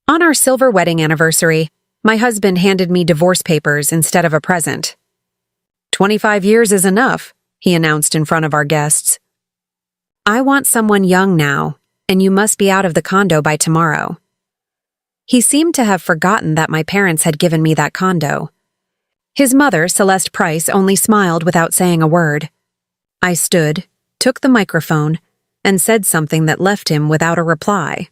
On our silver wedding anniversary, my husband handed me divorce papers instead of a present. 25 years is enough, he announced in front of our guests. I want someone young now, and you must be out of the condo by tomorrow. He seemed to have forgotten that my parents had given me that condo. His mother, Celeste Price, only smiled without saying a word. I stood, took the microphone, and said something that left him without a reply.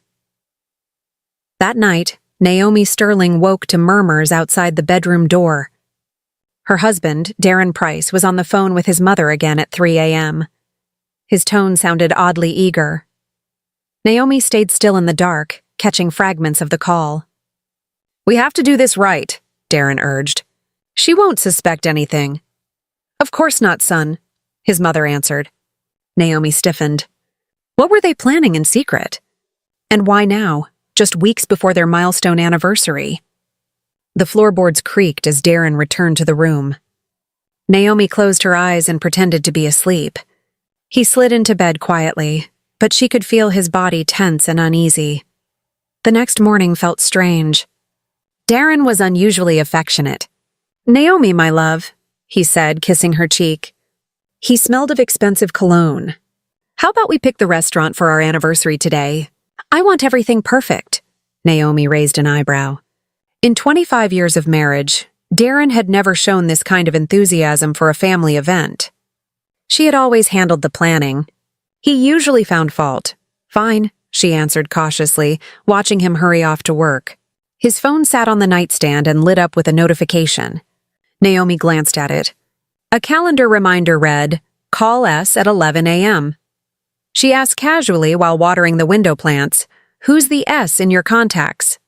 That night, Naomi Sterling woke to murmurs outside the bedroom door. Her husband, Darren Price, was on the phone with his mother again at 3 a.m. His tone sounded oddly eager. Naomi stayed still in the dark, catching fragments of the call. "We have to do this right," Darren urged. "She won't suspect anything." "Of course not, son," his mother answered. Naomi stiffened. What were they planning in secret? And why now, just weeks before their milestone anniversary? The floorboards creaked as Darren returned to the room. Naomi closed her eyes and pretended to be asleep. He slid into bed quietly, but she could feel his body tense and uneasy. The next morning felt strange. Darren was unusually affectionate. "Naomi, my love," he said, kissing her cheek. He smelled of expensive cologne. "How about we pick the restaurant for our anniversary today? I want everything perfect." Naomi raised an eyebrow. In 25 years of marriage, Darren had never shown this kind of enthusiasm for a family event. She had always handled the planning. He usually found fault. "Fine," she answered cautiously, watching him hurry off to work. His phone sat on the nightstand and lit up with a notification. Naomi glanced at it. A calendar reminder read, "Call S at 11 a.m. She asked casually while watering the window plants, "Who's the S in your contacts?"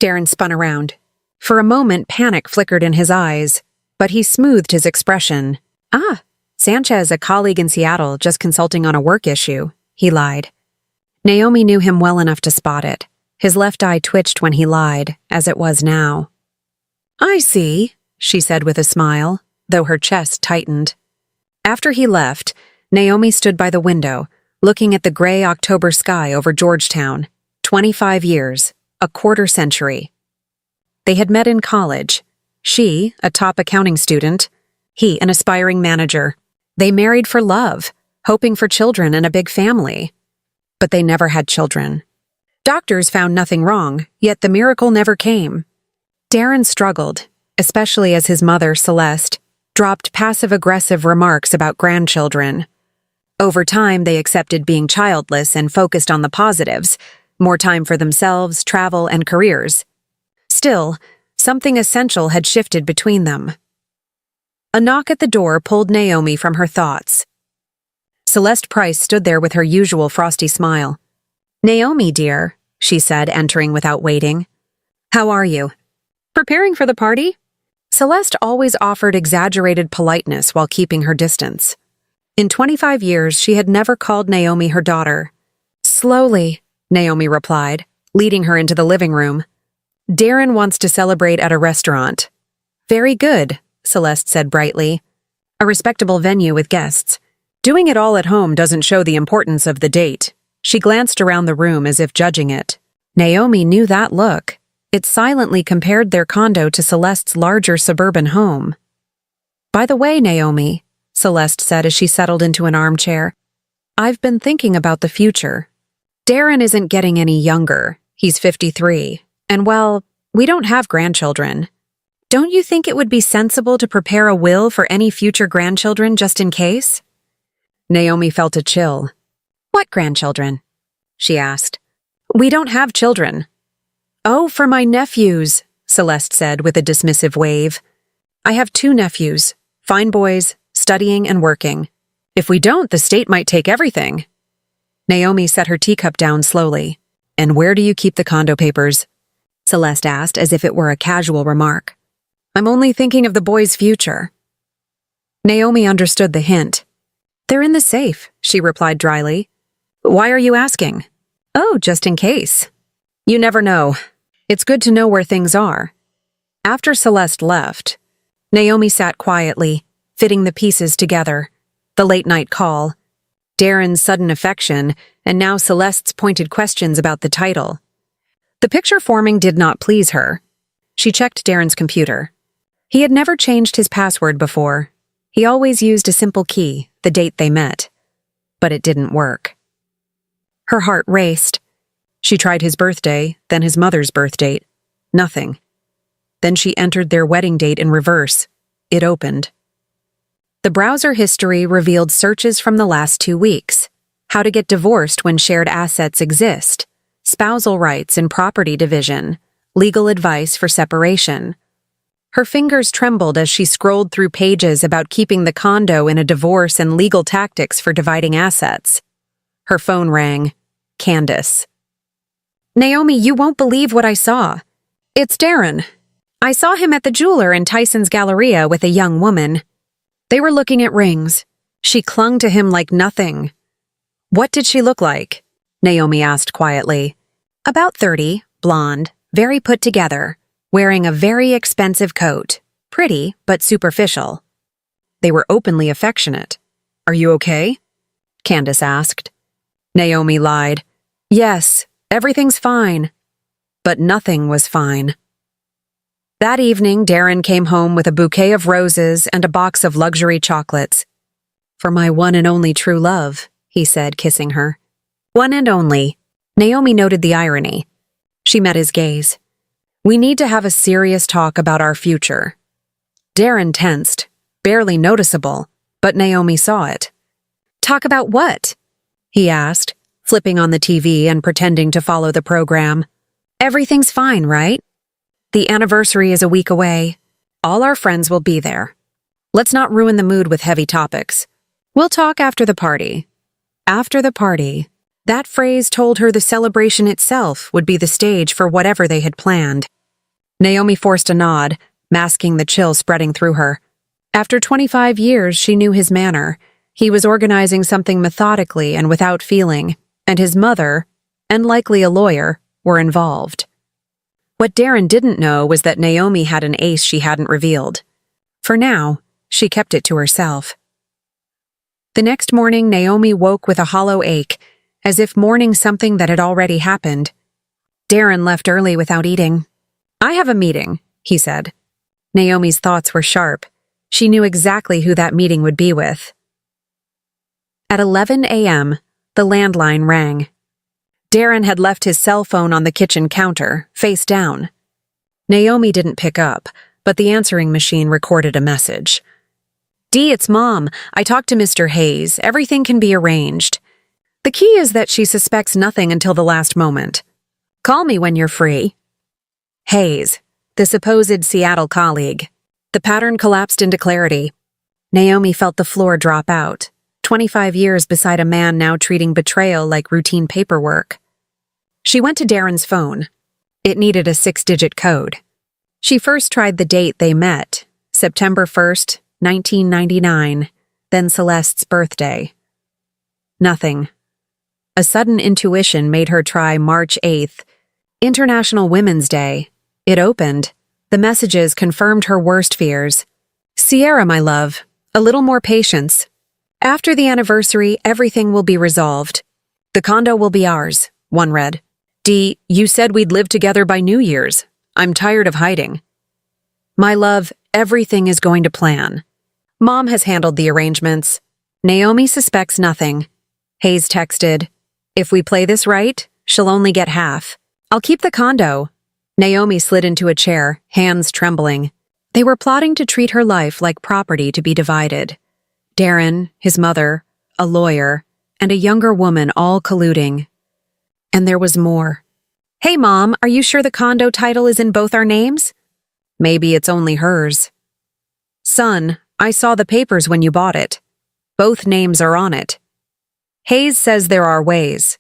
Darren spun around. For a moment, panic flickered in his eyes, but he smoothed his expression. "Ah, Sanchez, a colleague in Seattle, just consulting on a work issue," he lied. Naomi knew him well enough to spot it. His left eye twitched when he lied, as it was now. "I see," she said with a smile, though her chest tightened. After he left, Naomi stood by the window, looking at the gray October sky over Georgetown. 25 years, a quarter century. They had met in college. She, a top accounting student, he, an aspiring manager. They married for love, hoping for children and a big family. But they never had children. Doctors found nothing wrong, yet the miracle never came. Darren struggled, especially as his mother, Celeste, dropped passive-aggressive remarks about grandchildren. Over time, they accepted being childless and focused on the positives, more time for themselves, travel, and careers. Still, something essential had shifted between them. A knock at the door pulled Naomi from her thoughts. Celeste Price stood there with her usual frosty smile. "Naomi, dear," she said, entering without waiting. "How are you? Preparing for the party?" Celeste always offered exaggerated politeness while keeping her distance. In 25 years, she had never called Naomi her daughter. "Slowly," Naomi replied, leading her into the living room. "Darren wants to celebrate at a restaurant." "Very good," Celeste said brightly. "A respectable venue with guests. Doing it all at home doesn't show the importance of the date." She glanced around the room as if judging it. Naomi knew that look. It silently compared their condo to Celeste's larger suburban home. "By the way, Naomi," Celeste said as she settled into an armchair, "I've been thinking about the future. Darren isn't getting any younger. He's 53. And well, we don't have grandchildren. Don't you think it would be sensible to prepare a will for any future grandchildren just in case?" Naomi felt a chill. "What grandchildren?" she asked. "We don't have children." "Oh, for my nephews," Celeste said with a dismissive wave. "I have 2 nephews, fine boys, studying and working. If we don't, the state might take everything." Naomi set her teacup down slowly. "And where do you keep the condo papers?" Celeste asked as if it were a casual remark. "I'm only thinking of the boys' future." Naomi understood the hint. "They're in the safe," she replied dryly. "Why are you asking?" "Oh, just in case. You never know. It's good to know where things are." After Celeste left, Naomi sat quietly, fitting the pieces together. The late-night call, Darren's sudden affection, and now Celeste's pointed questions about the title. The picture forming did not please her. She checked Darren's computer. He had never changed his password before. He always used a simple key, the date they met. But it didn't work. Her heart raced. She tried his birthday, then his mother's birth date. Nothing. Then she entered their wedding date in reverse. It opened. The browser history revealed searches from the last 2 weeks. How to get divorced when shared assets exist. Spousal rights in property division. Legal advice for separation. Her fingers trembled as she scrolled through pages about keeping the condo in a divorce and legal tactics for dividing assets. Her phone rang. Candace. Naomi, you won't believe what I saw. It's Darren. I saw him at the jeweler in Tyson's Galleria with a young woman. They were looking at rings. She clung to him like nothing. What did she look like? Naomi asked quietly. About 30, blonde, very put together, wearing a very expensive coat. Pretty, but superficial. They were openly affectionate. Are you okay? Candace asked. Naomi lied. Yes, everything's fine. But nothing was fine. That evening, Darren came home with a bouquet of roses and a box of luxury chocolates. For my one and only true love, he said, kissing her. One and only. Naomi noted the irony. She met his gaze. We need to have a serious talk about our future. Darren tensed, barely noticeable, but Naomi saw it. Talk about what? He asked, flipping on the TV and pretending to follow the program. Everything's fine, right? The anniversary is a week away. All our friends will be there. Let's not ruin the mood with heavy topics. We'll talk after the party. After the party. That phrase told her the celebration itself would be the stage for whatever they had planned. Naomi forced a nod, masking the chill spreading through her. After 25 years, she knew his manner. He was organizing something methodically and without feeling, and his mother, and likely a lawyer, were involved. What Darren didn't know was that Naomi had an ace she hadn't revealed. For now, she kept it to herself. The next morning, Naomi woke with a hollow ache, as if mourning something that had already happened. Darren left early without eating. I have a meeting, he said. Naomi's thoughts were sharp. She knew exactly who that meeting would be with. At 11 a.m., the landline rang. Darren had left his cell phone on the kitchen counter, face down. Naomi didn't pick up, but the answering machine recorded a message. Dee, it's Mom. I talked to Mr. Hayes. Everything can be arranged. The key is that she suspects nothing until the last moment. Call me when you're free. Hayes, the supposed Seattle colleague. The pattern collapsed into clarity. Naomi felt the floor drop out. 25 years beside a man now treating betrayal like routine paperwork. She went to Darren's phone. It needed a 6-digit code. She first tried the date they met, September 1st, 1999, then Celeste's birthday. Nothing. A sudden intuition made her try March 8th, International Women's Day. It opened. The messages confirmed her worst fears. Sierra, my love, a little more patience. After the anniversary, everything will be resolved. The condo will be ours, one read. Dee, you said we'd live together by New Year's. I'm tired of hiding. My love, everything is going to plan. Mom has handled the arrangements. Naomi suspects nothing. Hayes texted, if we play this right, she'll only get half. I'll keep the condo. Naomi slid into a chair, hands trembling. They were plotting to treat her life like property to be divided. Darren, his mother, a lawyer, and a younger woman all colluding. And there was more. Hey, Mom, are you sure the condo title is in both our names? Maybe it's only hers. Son, I saw the papers when you bought it. Both names are on it. Hayes says there are ways.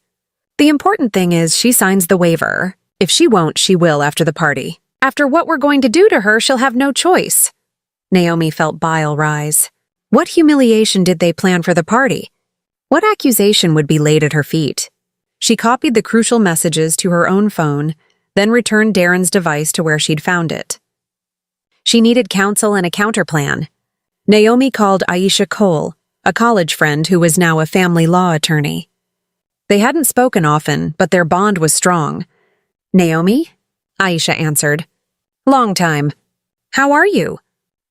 The important thing is she signs the waiver. If she won't, she will after the party. After what we're going to do to her, she'll have no choice. Naomi felt bile rise. What humiliation did they plan for the party? What accusation would be laid at her feet? She copied the crucial messages to her own phone, then returned Darren's device to where she'd found it. She needed counsel and a counterplan. Naomi called Aisha Cole, a college friend who was now a family law attorney. They hadn't spoken often, but their bond was strong. Naomi? Aisha answered. Long time. How are you?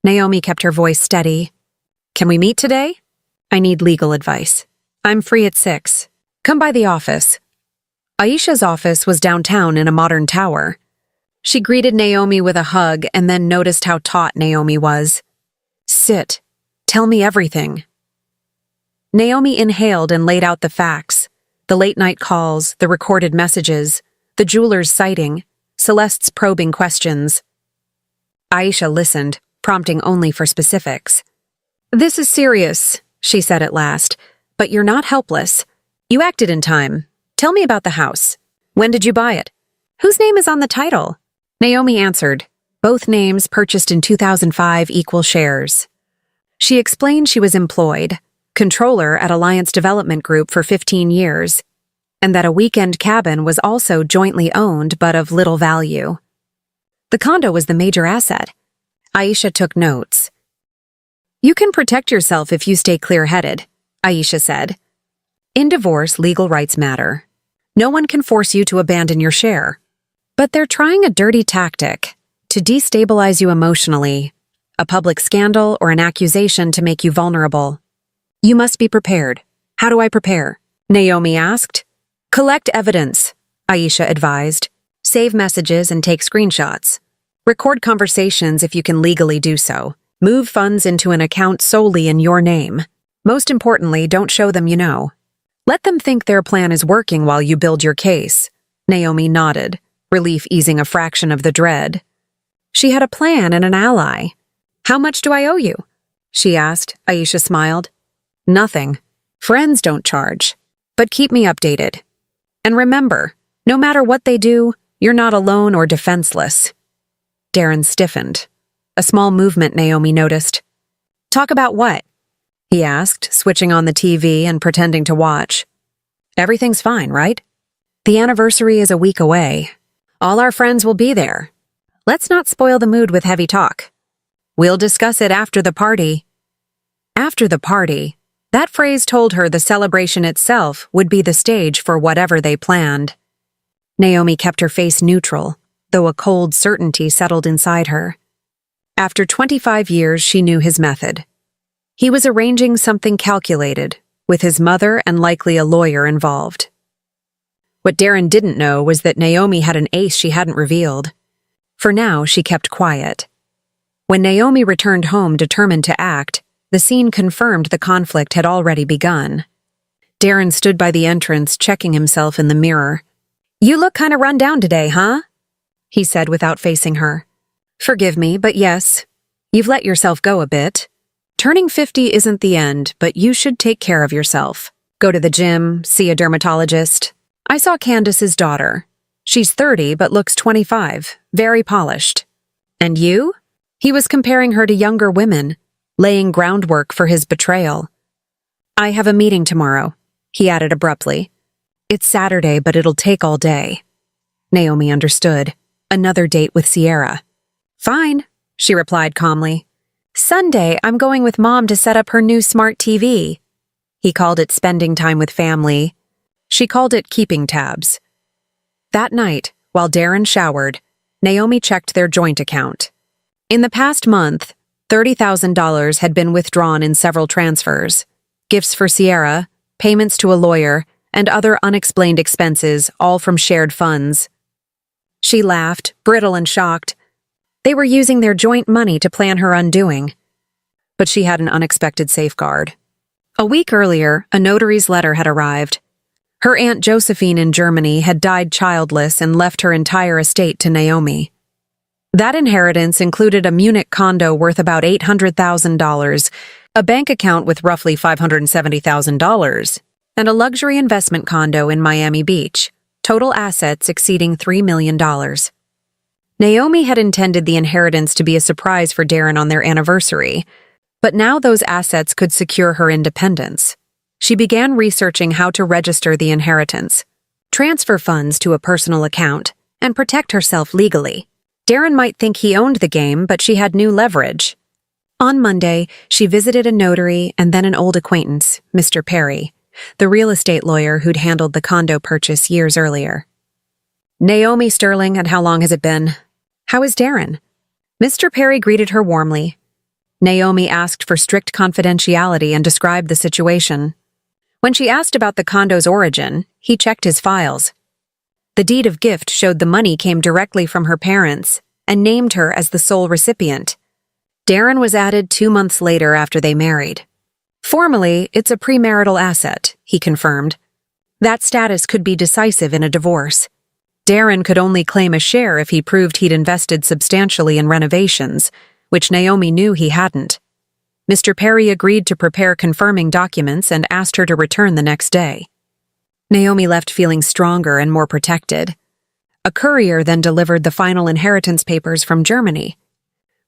Naomi kept her voice steady. Can we meet today? I need legal advice. I'm free at 6. Come by the office. Aisha's office was downtown in a modern tower. She greeted Naomi with a hug and then noticed how taut Naomi was. Sit. Tell me everything. Naomi inhaled and laid out the facts. The late-night calls, the recorded messages, the jeweler's sighting, Celeste's probing questions. Aisha listened, prompting only for specifics. This is serious, she said at last, but you're not helpless. You acted in time. Tell me about the house. When did you buy it? Whose name is on the title? Naomi answered. Both names purchased in 2005 equal shares. She explained she was employed, controller at Alliance Development Group for 15 years, and that a weekend cabin was also jointly owned but of little value. The condo was the major asset. Aisha took notes. You can protect yourself if you stay clear-headed, Aisha said. In divorce, legal rights matter. No one can force you to abandon your share. But they're trying a dirty tactic to destabilize you emotionally, a public scandal or an accusation to make you vulnerable. You must be prepared. How do I prepare? Naomi asked. Collect evidence, Aisha advised. Save messages and take screenshots. Record conversations if you can legally do so. Move funds into an account solely in your name. Most importantly, don't show them you know. Let them think their plan is working while you build your case. Naomi nodded, relief easing a fraction of the dread. She had a plan and an ally. How much do I owe you? She asked. Aisha smiled. Nothing. Friends don't charge. But keep me updated. And remember, no matter what they do, you're not alone or defenseless. Darren stiffened. A small movement Naomi noticed. Talk about what? He asked, switching on the TV and pretending to watch. Everything's fine, right? The anniversary is a week away. All our friends will be there. Let's not spoil the mood with heavy talk. We'll discuss it after the party. After the party. That phrase told her the celebration itself would be the stage for whatever they planned. Naomi kept her face neutral, though a cold certainty settled inside her. After 25 years, she knew his method. He was arranging something calculated, with his mother and likely a lawyer involved. What Darren didn't know was that Naomi had an ace she hadn't revealed. For now, she kept quiet. When Naomi returned home determined to act, the scene confirmed the conflict had already begun. Darren stood by the entrance, checking himself in the mirror. You look kind of run down today, huh? He said without facing her. Forgive me, but yes, you've let yourself go a bit. Turning 50 isn't the end, but you should take care of yourself. Go to the gym, see a dermatologist. I saw Candace's daughter. She's 30 but looks 25, very polished. And you? He was comparing her to younger women, laying groundwork for his betrayal. I have a meeting tomorrow, he added abruptly. It's Saturday, but it'll take all day. Naomi understood. Another date with Sierra. Fine, she replied calmly. Sunday, I'm going with Mom to set up her new smart TV. He called it spending time with family. She called it keeping tabs. That night, while Darren showered, Naomi checked their joint account. In the past month, $30,000 had been withdrawn in several transfers, gifts for Sierra, payments to a lawyer, and other unexplained expenses, all from shared funds. She laughed, brittle and shocked. They were using their joint money to plan her undoing. But she had an unexpected safeguard. A week earlier, a notary's letter had arrived. Her Aunt Josephine in Germany had died childless and left her entire estate to Naomi. That inheritance included a Munich condo worth about $800,000, a bank account with roughly $570,000, and a luxury investment condo in Miami Beach, total assets exceeding $3 million. Naomi had intended the inheritance to be a surprise for Darren on their anniversary, but now those assets could secure her independence. She began researching how to register the inheritance, transfer funds to a personal account, and protect herself legally. Darren might think he owned the game, but she had new leverage. On Monday, she visited a notary and then an old acquaintance, Mr. Perry, the real estate lawyer who'd handled the condo purchase years earlier. Naomi Sterling, and how long has it been? How is Darren? Mr. Perry greeted her warmly. Naomi asked for strict confidentiality and described the situation. When she asked about the condo's origin, he checked his files. The deed of gift showed the money came directly from her parents and named her as the sole recipient. Darren was added 2 months later after they married. Formally, it's a premarital asset, he confirmed. That status could be decisive in a divorce. Darren could only claim a share if he proved he'd invested substantially in renovations, which Naomi knew he hadn't. Mr. Perry agreed to prepare confirming documents and asked her to return the next day. Naomi left feeling stronger and more protected. A courier then delivered the final inheritance papers from Germany.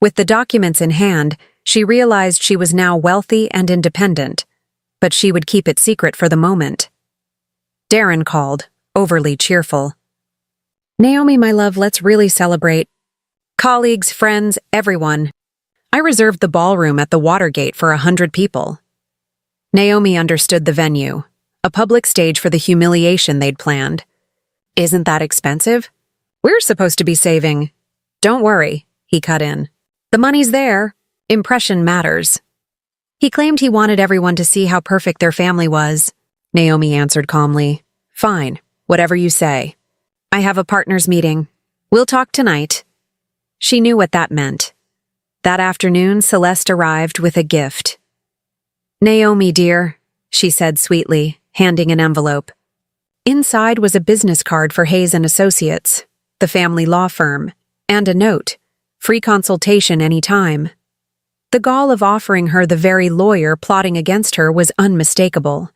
With the documents in hand, she realized she was now wealthy and independent, but she would keep it secret for the moment. Darren called, overly cheerful. Naomi, my love, let's really celebrate. Colleagues, friends, everyone. I reserved the ballroom at the Watergate for 100 people. Naomi understood the venue, a public stage for the humiliation they'd planned. Isn't that expensive? We're supposed to be saving. Don't worry, he cut in. The money's there. Impression matters. He claimed he wanted everyone to see how perfect their family was. Naomi answered calmly. Fine, whatever you say. I have a partners meeting. We'll talk tonight. She knew what that meant. That afternoon, Celeste arrived with a gift. Naomi, dear, she said sweetly, handing an envelope. Inside was a business card for Hayes & Associates, the family law firm, and a note, free consultation any time. The gall of offering her the very lawyer plotting against her was unmistakable.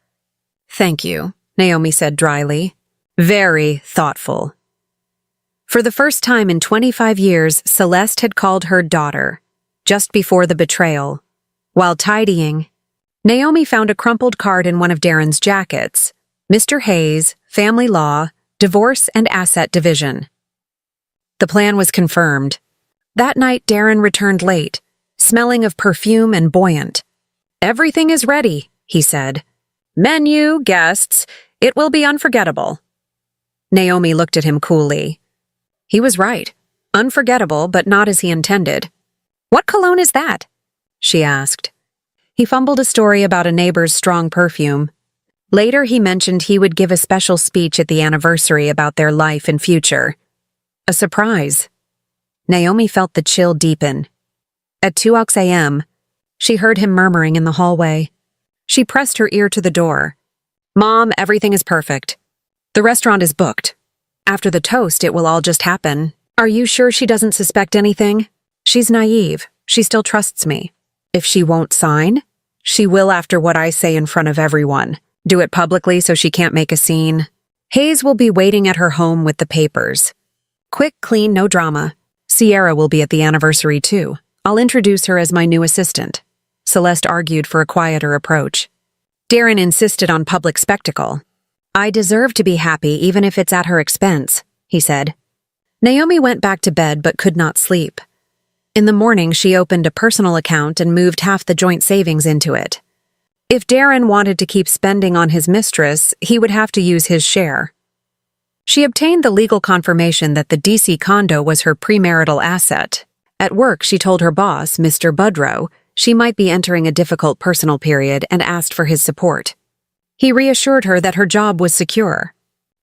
Thank you, Naomi said dryly. Very thoughtful. For the first time in 25 years, Celeste had called her daughter, just before the betrayal. While tidying, Naomi found a crumpled card in one of Darren's jackets. Mr. Hayes, Family Law, Divorce and Asset Division. The plan was confirmed. That night, Darren returned late, smelling of perfume and buoyant. Everything is ready, he said. Menu, guests, it will be unforgettable. Naomi looked at him coolly. He was right. Unforgettable, but not as he intended. What cologne is that? She asked. He fumbled a story about a neighbor's strong perfume. Later, he mentioned he would give a special speech at the anniversary about their life and future. A surprise. Naomi felt the chill deepen. At 2 a.m., she heard him murmuring in the hallway. She pressed her ear to the door. Mom, everything is perfect. The restaurant is booked. After the toast, it will all just happen. Are you sure she doesn't suspect anything? She's naive. She still trusts me. If she won't sign, she will after what I say in front of everyone. Do it publicly so she can't make a scene. Hayes will be waiting at her home with the papers. Quick, clean, no drama. Sierra will be at the anniversary too. I'll introduce her as my new assistant. Celeste argued for a quieter approach. Darren insisted on public spectacle. I deserve to be happy even if it's at her expense, he said. Naomi went back to bed but could not sleep. In the morning, she opened a personal account and moved half the joint savings into it. If Darren wanted to keep spending on his mistress, he would have to use his share. She obtained the legal confirmation that the DC condo was her premarital asset. At work, she told her boss, Mr. Budrow, she might be entering a difficult personal period and asked for his support. He reassured her that her job was secure.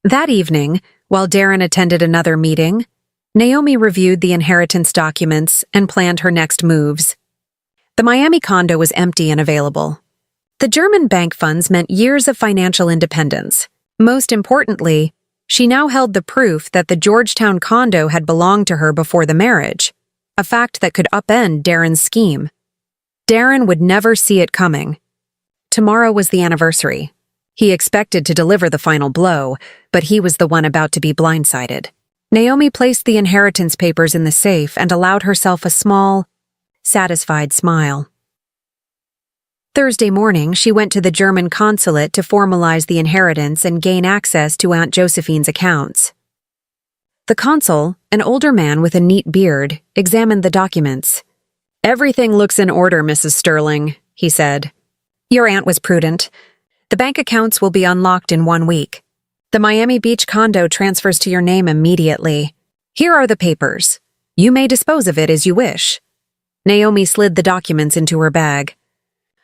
That evening, while Darren attended another meeting, Naomi reviewed the inheritance documents and planned her next moves. The Miami condo was empty and available. The German bank funds meant years of financial independence. Most importantly, she now held the proof that the Georgetown condo had belonged to her before the marriage, a fact that could upend Darren's scheme. Darren would never see it coming. Tomorrow was the anniversary. He expected to deliver the final blow, but he was the one about to be blindsided. Naomi placed the inheritance papers in the safe and allowed herself a small, satisfied smile. Thursday morning, she went to the German consulate to formalize the inheritance and gain access to Aunt Josephine's accounts. The consul, an older man with a neat beard, examined the documents. Everything looks in order, Mrs. Sterling, he said. Your aunt was prudent. The bank accounts will be unlocked in 1 week. The Miami Beach condo transfers to your name immediately. Here are the papers. You may dispose of it as you wish. Naomi slid the documents into her bag.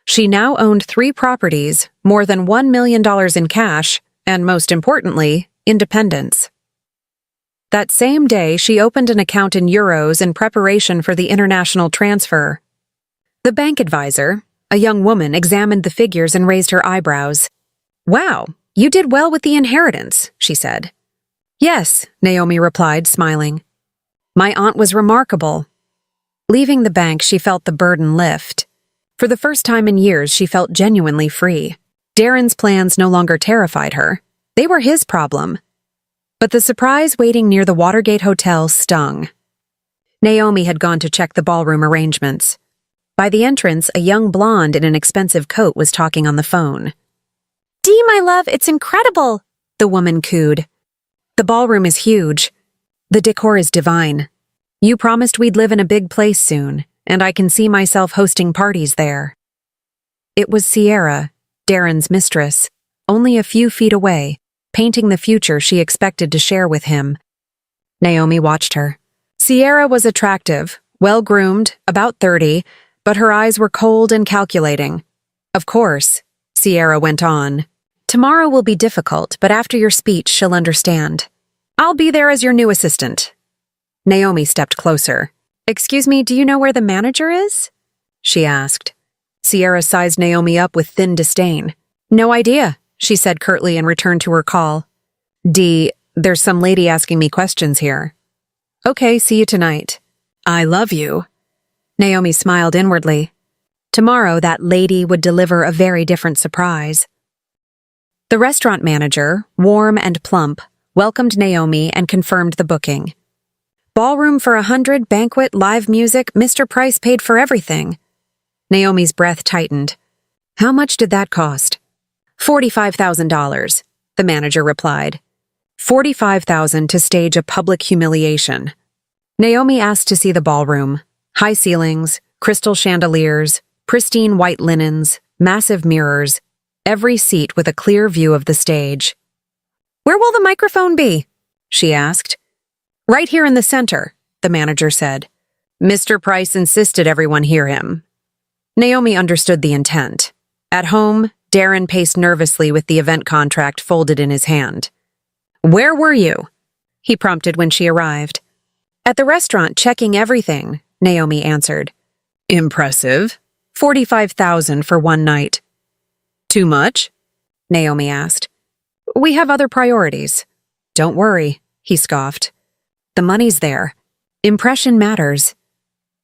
She now owned 3 properties, more than $1 million in cash, and most importantly, independence. That same day, she opened an account in euros in preparation for the international transfer. The bank advisor, a young woman, examined the figures and raised her eyebrows. "Wow, you did well with the inheritance," she said. "Yes," Naomi replied, smiling. "My aunt was remarkable." Leaving the bank, she felt the burden lift. For the first time in years, she felt genuinely free. Darren's plans no longer terrified her. They were his problem. But the surprise waiting near the Watergate Hotel stung. Naomi had gone to check the ballroom arrangements. By the entrance, a young blonde in an expensive coat was talking on the phone. "Dee, my love, it's incredible," the woman cooed. "The ballroom is huge. The decor is divine. You promised we'd live in a big place soon, and I can see myself hosting parties there." It was Sierra, Darren's mistress, only a few feet away, painting the future she expected to share with him. Naomi watched her. Sierra was attractive, well-groomed, about 30, but her eyes were cold and calculating. "Of course," Sierra went on. "Tomorrow will be difficult, but after your speech she'll understand. I'll be there as your new assistant." Naomi stepped closer. "Excuse me, do you know where the manager is?" she asked. Sierra sized Naomi up with thin disdain. "No idea," she said curtly and returned to her call. "Dee, there's some lady asking me questions here." "Okay, see you tonight." "I love you." Naomi smiled inwardly. Tomorrow that lady would deliver a very different surprise. The restaurant manager, warm and plump, welcomed Naomi and confirmed the booking. "Ballroom for 100, banquet, live music, Mr. Price paid for everything." Naomi's breath tightened. "How much did that cost?" $45,000, the manager replied. $45,000 to stage a public humiliation. Naomi asked to see the ballroom. High ceilings, crystal chandeliers, pristine white linens, massive mirrors, every seat with a clear view of the stage. "Where will the microphone be?" she asked. "Right here in the center," the manager said. Mr. Price insisted everyone hear him. Naomi understood the intent. At home, Darren paced nervously with the event contract folded in his hand. "Where were you?" he prompted when she arrived. "At the restaurant, checking everything," Naomi answered. "Impressive. 45,000 for one night." "Too much?" Naomi asked. "We have other priorities." "Don't worry," he scoffed. "The money's there. Impression matters."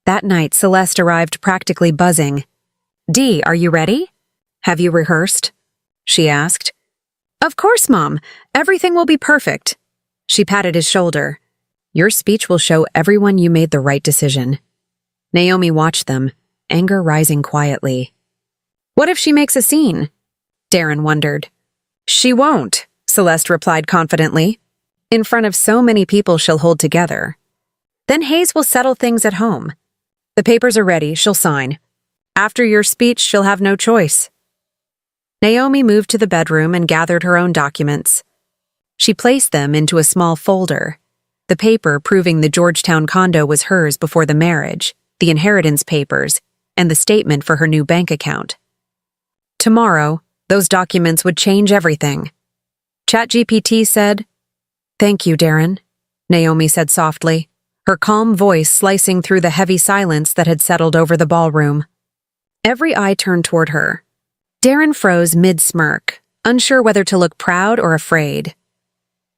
That night, Celeste arrived practically buzzing. "Dee, are you ready? Have you rehearsed?" she asked. "Of course, Mom. Everything will be perfect." She patted his shoulder. "Your speech will show everyone you made the right decision." Naomi watched them, anger rising quietly. "What if she makes a scene?" Darren wondered. "She won't," Celeste replied confidently. "In front of so many people she'll hold together. Then Hayes will settle things at home. The papers are ready, she'll sign. After your speech, she'll have no choice." Naomi moved to the bedroom and gathered her own documents. She placed them into a small folder. The paper proving the Georgetown condo was hers before the marriage, the inheritance papers, and the statement for her new bank account. Tomorrow, those documents would change everything. ChatGPT said, "Thank you, Darren," Naomi said softly, her calm voice slicing through the heavy silence that had settled over the ballroom. Every eye turned toward her. Darren froze mid-smirk, unsure whether to look proud or afraid.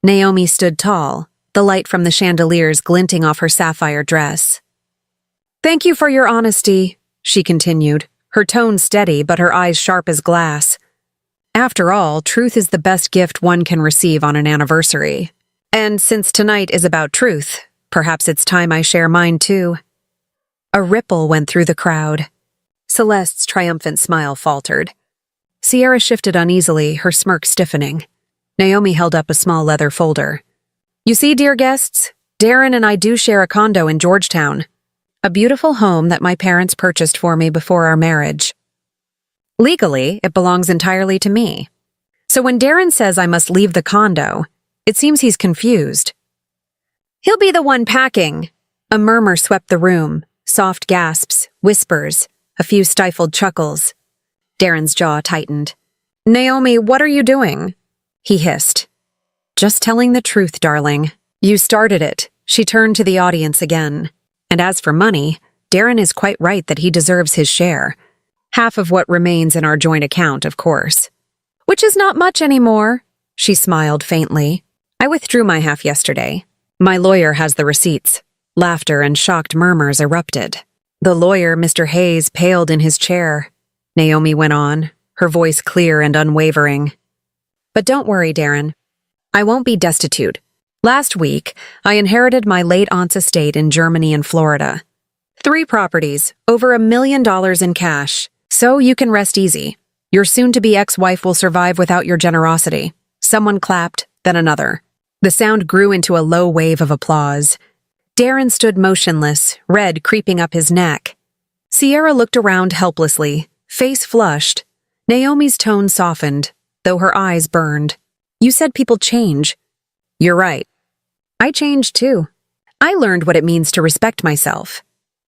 Naomi stood tall, the light from the chandeliers glinting off her sapphire dress. "Thank you for your honesty," she continued, her tone steady but her eyes sharp as glass. "After all, truth is the best gift one can receive on an anniversary. And since tonight is about truth, perhaps it's time I share mine too." A ripple went through the crowd. Celeste's triumphant smile faltered. Sierra shifted uneasily, her smirk stiffening. Naomi held up a small leather folder. "You see, dear guests, Darren and I do share a condo in Georgetown. A beautiful home that my parents purchased for me before our marriage. Legally, it belongs entirely to me. So when Darren says I must leave the condo, it seems he's confused. He'll be the one packing. A murmur swept the room, soft gasps, whispers, a few stifled chuckles. Darren's jaw tightened. Naomi, what are you doing? He hissed. Just telling the truth, darling. You started it. She turned to the audience again. And as for money, Darren is quite right that he deserves his share. Half of what remains in our joint account, of course. Which is not much anymore, she smiled faintly. I withdrew my half yesterday. My lawyer has the receipts. Laughter and shocked murmurs erupted. The lawyer, Mr. Hayes, paled in his chair. Naomi went on, her voice clear and unwavering. But don't worry, Darren. I won't be destitute. Last week, I inherited my late aunt's estate in Germany and Florida. 3 properties, over $1 million in cash. So you can rest easy. Your soon-to-be ex-wife will survive without your generosity. Someone clapped, then another. The sound grew into a low wave of applause. Darren stood motionless, red creeping up his neck. Sierra looked around helplessly, face flushed. Naomi's tone softened, though her eyes burned. You said people change. You're right. I changed too. I learned what it means to respect myself.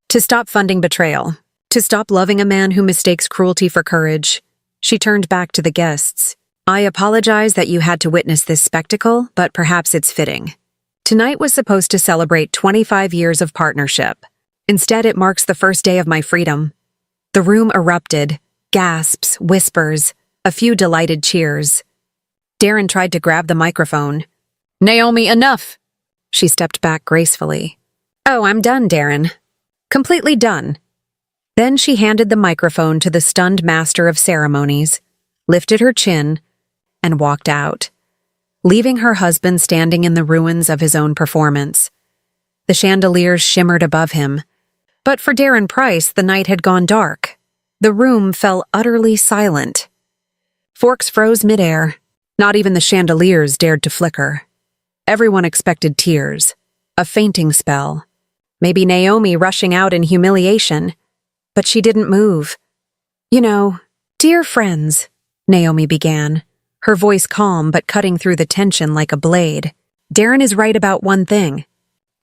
To stop funding betrayal. To stop loving a man who mistakes cruelty for courage. She turned back to the guests. I apologize that you had to witness this spectacle, but perhaps it's fitting. Tonight was supposed to celebrate 25 years of partnership. Instead, it marks the first day of my freedom. The room erupted, gasps, whispers, a few delighted cheers. Darren tried to grab the microphone. Naomi, enough! She stepped back gracefully. Oh, I'm done, Darren. Completely done. Then she handed the microphone to the stunned master of ceremonies, lifted her chin, and walked out, leaving her husband standing in the ruins of his own performance. The chandeliers shimmered above him. But for Darren Price, the night had gone dark. The room fell utterly silent. Forks froze midair. Not even the chandeliers dared to flicker. Everyone expected tears, a fainting spell, maybe Naomi rushing out in humiliation. But she didn't move. You know, dear friends, Naomi began, her voice calm but cutting through the tension like a blade. Darren is right about one thing.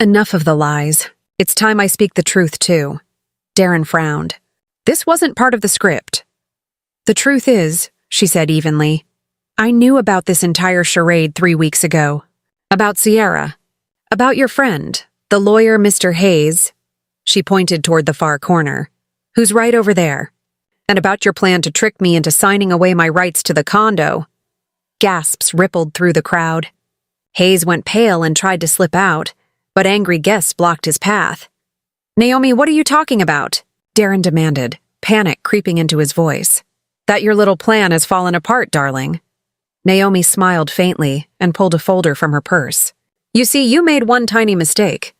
Enough of the lies. It's time I speak the truth, too. Darren frowned. This wasn't part of the script. The truth is, she said evenly, I knew about this entire charade 3 weeks ago. About Sierra. About your friend, the lawyer Mr. Hayes. She pointed toward the far corner. Who's right over there. And about your plan to trick me into signing away my rights to the condo. Gasps rippled through the crowd. Hayes went pale and tried to slip out, but angry guests blocked his path. Naomi, what are you talking about? Darren demanded, panic creeping into his voice. That your little plan has fallen apart, darling. Naomi smiled faintly and pulled a folder from her purse. You see, you made one tiny mistake.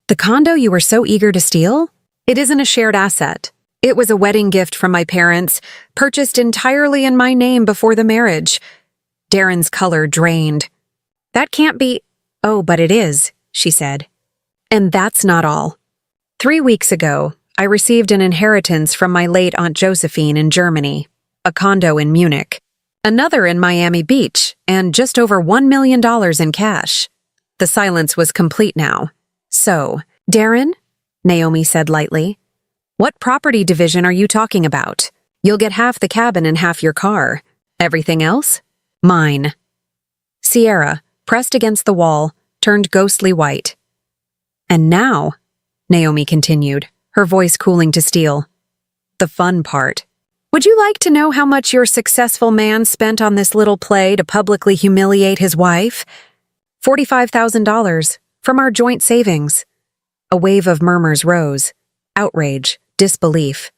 The condo you were so eager to steal? It isn't a shared asset. It was a wedding gift from my parents, purchased entirely in my name before the marriage. Darren's color drained. That can't be— Oh, but it is, she said. And that's not all. 3 weeks ago, I received an inheritance from my late Aunt Josephine in Germany, a condo in Munich, another in Miami Beach, and just over $1 million in cash. The silence was complete now. So, Darren? Naomi said lightly. What property division are you talking about? You'll get half the cabin and half your car. Everything else? Mine. Sierra, pressed against the wall, turned ghostly white. And now, Naomi continued, her voice cooling to steel, the fun part. Would you like to know how much your successful man spent on this little play to publicly humiliate his wife? $45,000 from our joint savings. A wave of murmurs rose, outrage, disbelief.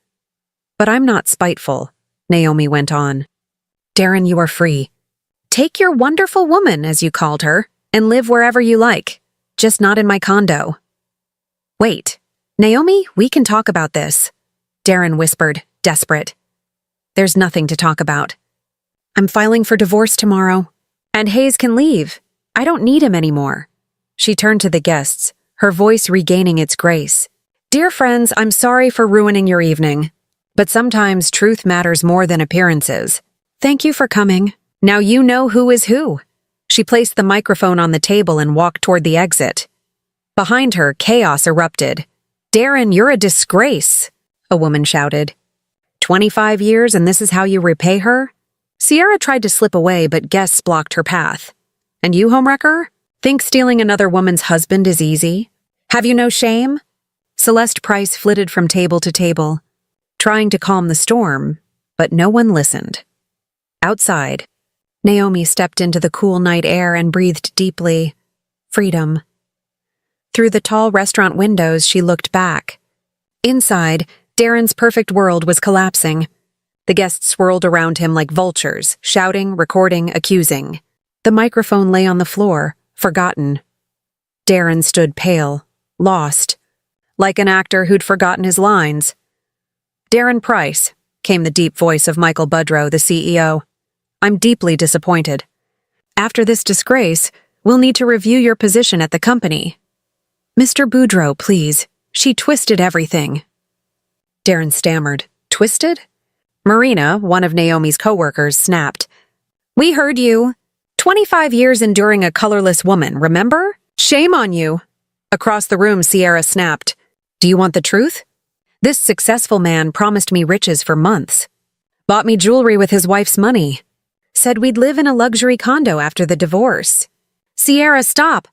But I'm not spiteful, Naomi went on. Darren, you are free. Take your wonderful woman, as you called her, and live wherever you like, just not in my condo. Wait, Naomi, we can talk about this, Darren whispered, desperate. There's nothing to talk about. I'm filing for divorce tomorrow. And Hayes can leave. I don't need him anymore. She turned to the guests, her voice regaining its grace. Dear friends, I'm sorry for ruining your evening. But sometimes truth matters more than appearances. Thank you for coming. Now you know who is who. She placed the microphone on the table and walked toward the exit. Behind her, chaos erupted. "Darren, you're a disgrace," a woman shouted. 25 years and this is how you repay her? Sierra tried to slip away, but guests blocked her path. "And you, homewrecker? Think stealing another woman's husband is easy? Have you no shame?" Celeste Price flitted from table to table, trying to calm the storm, but no one listened. Outside, Naomi stepped into the cool night air and breathed deeply. Freedom. Through the tall restaurant windows, she looked back. Inside, Darren's perfect world was collapsing. The guests swirled around him like vultures, shouting, recording, accusing. The microphone lay on the floor, forgotten. Darren stood pale, lost, like an actor who'd forgotten his lines. "Darren Price," came the deep voice of Michael Budrow, the CEO. "I'm deeply disappointed. After this disgrace, we'll need to review your position at the company." "Mr. Budrow, please. She twisted everything." Darren stammered. "Twisted?" Marina, one of Naomi's coworkers, snapped. "We heard you. 25 years enduring a colorless woman, remember? Shame on you." Across the room, Sierra snapped. "Do you want the truth? This successful man promised me riches for months. Bought me jewelry with his wife's money. Said we'd live in a luxury condo after the divorce." "Sierra, stop!"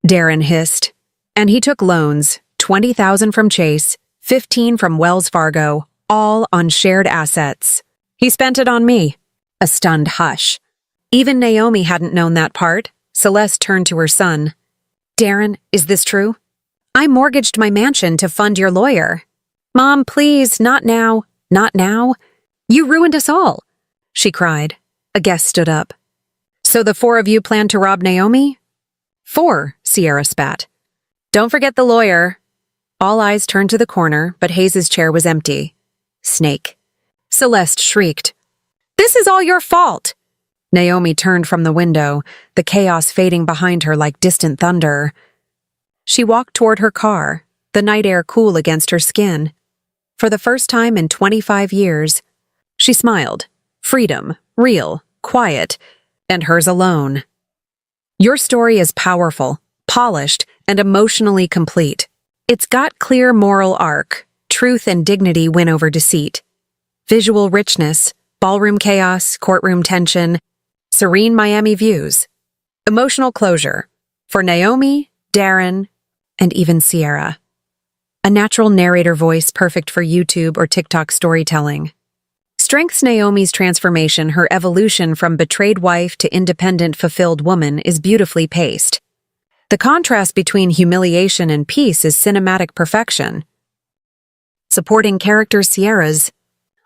Darren hissed. "And he took loans, 20,000 from Chase, 15 from Wells Fargo, all on shared assets. He spent it on me." A stunned hush. Even Naomi hadn't known that part. Celeste turned to her son. "Darren, is this true? I mortgaged my mansion to fund your lawyer." "Mom, please, not now. Not now. You ruined us all," she cried. A guest stood up. "So the four of you plan to rob Naomi?" "4," Sierra spat. "Don't forget the lawyer." All eyes turned to the corner, but Hayes' chair was empty. Snake. Celeste shrieked. "This is all your fault!" Naomi turned from the window, the chaos fading behind her like distant thunder. She walked toward her car, the night air cool against her skin. For the first time in 25 years, she smiled. Freedom, real, quiet, and hers alone. Your story is powerful, polished, and emotionally complete. It's got clear moral arc. Truth and dignity win over deceit. Visual richness, ballroom chaos, courtroom tension, serene Miami views. Emotional closure. For Naomi, Darren, and even Sierra. A natural narrator voice perfect for YouTube or TikTok storytelling. Strengths Naomi's transformation, her evolution from betrayed wife to independent, fulfilled woman is beautifully paced. The contrast between humiliation and peace is cinematic perfection. Supporting character Sierra's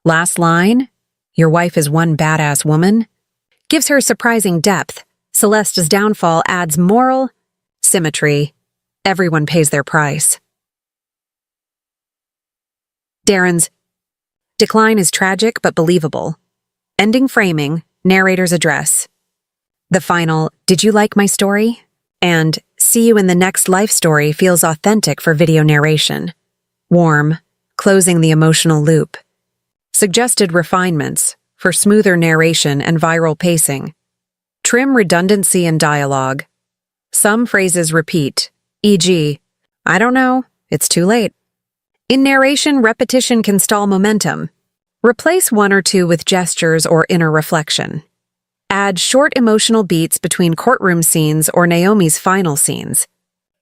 last line, "Your wife is one badass woman," gives her surprising depth. Celeste's downfall adds moral symmetry. Everyone pays their price. Darren's decline is tragic but believable. Ending framing, narrator's address. The final, "Did you like my story?" and "See you in the next life story" feels authentic for video narration. Warm, closing the emotional loop. Suggested refinements for smoother narration and viral pacing. Trim redundancy in dialogue. Some phrases repeat, e.g., "I don't know, it's too late." In narration, repetition can stall momentum. Replace one or two with gestures or inner reflection. Add short emotional beats between courtroom scenes or Naomi's final scenes.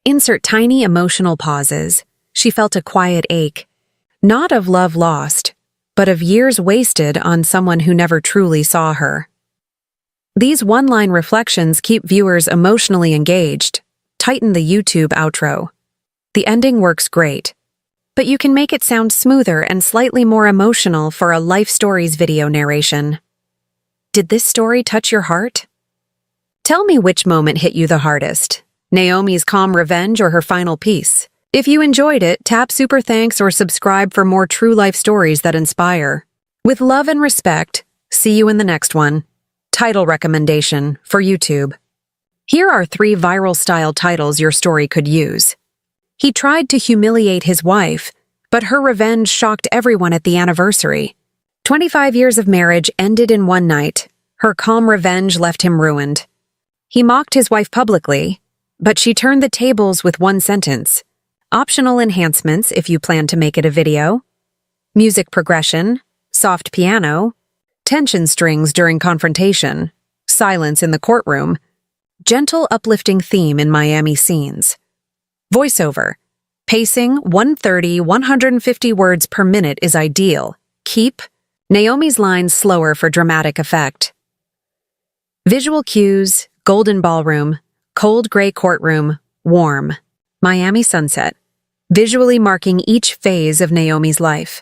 Insert tiny emotional pauses. She felt a quiet ache. Not of love lost, but of years wasted on someone who never truly saw her. These one-line reflections keep viewers emotionally engaged. Tighten the YouTube outro. The ending works great, but you can make it sound smoother and slightly more emotional for a Life Stories video narration. Did this story touch your heart? Tell me which moment hit you the hardest, Naomi's calm revenge or her final piece. If you enjoyed it, tap super thanks or subscribe for more true life stories that inspire. With love and respect, see you in the next one. Title recommendation for YouTube. Here are 3 viral-style titles your story could use. He tried to humiliate his wife, but her revenge shocked everyone at the anniversary. 25 years of marriage ended in one night. Her calm revenge left him ruined. He mocked his wife publicly, but she turned the tables with one sentence. Optional enhancements if you plan to make it a video. Music progression, soft piano, tension strings during confrontation, silence in the courtroom, gentle uplifting theme in Miami scenes. Voiceover. Pacing 150 words per minute is ideal. Keep Naomi's lines slower for dramatic effect. Visual cues, golden ballroom, cold gray courtroom, warm. Miami sunset. Visually marking each phase of Naomi's life.